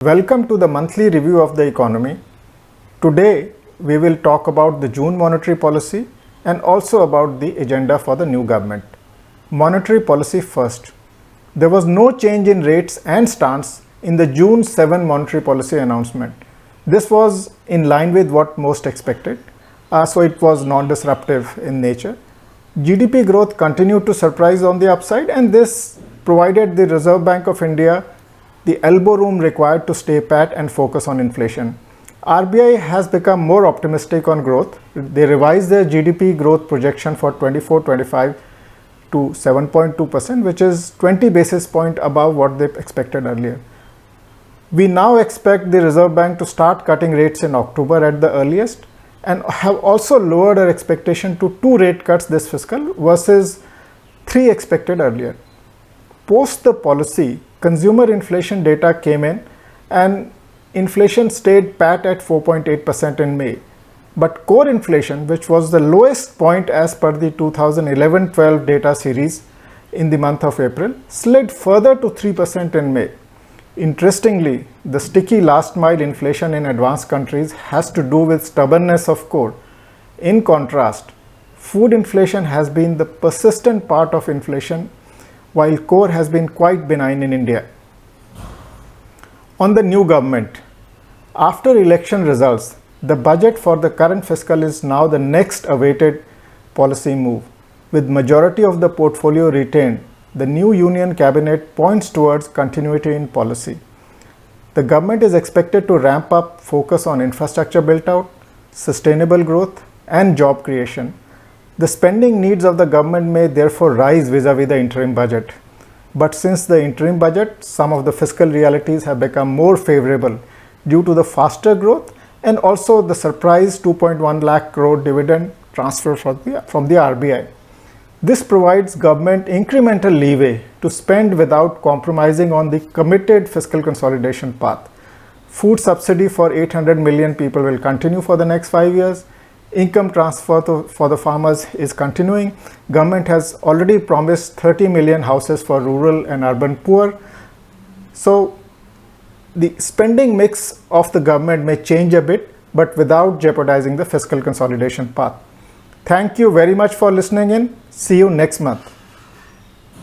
Welcome to the monthly review of the economy. Today, we will talk about the June monetary policy and also about the agenda for the new government. Monetary policy first. There was no change in rates and stance in the June 7 monetary policy announcement. This was in line with what most expected, so it was non-disruptive in nature. GDP growth continued to surprise on the upside, and this provided the Reserve Bank of India the elbow room required to stay pat and focus on inflation. RBI has become more optimistic on growth. They revised their GDP growth projection for 24-25 to 7.2%, which is 20 basis points above what they expected earlier. We now expect the Reserve Bank to start cutting rates in October at the earliest, and have also lowered our expectation to 2 rate cuts this fiscal versus 3 expected earlier. Post the policy, consumer inflation data came in and inflation stayed pat at 4.8% in May. But core inflation, which was the lowest point as per the 2011-12 data series in the month of April, slid further to 3% in May. Interestingly, the sticky last mile inflation in advanced countries has to do with stubbornness of core. In contrast, food inflation has been the persistent part of inflation, while core has been quite benign in India. On the new government, after election results, the budget for the current fiscal is now the next awaited policy move. With majority of the portfolio retained, the new union cabinet points towards continuity in policy. The government is expected to ramp up focus on infrastructure built out, sustainable growth, and job creation. The spending needs of the government may therefore rise vis-a-vis the interim budget. But since the interim budget, some of the fiscal realities have become more favorable due to the faster growth and also the surprise 2.1 lakh crore dividend transfer from the RBI. This provides government incremental leeway to spend without compromising on the committed fiscal consolidation path. Food subsidy for 800 million people will continue for the next 5 years. Income transfer for the farmers is continuing. Government has already promised 30 million houses for rural and urban poor. So the spending mix of the government may change a bit, but without jeopardizing the fiscal consolidation path. Thank you very much for listening in. See you next month.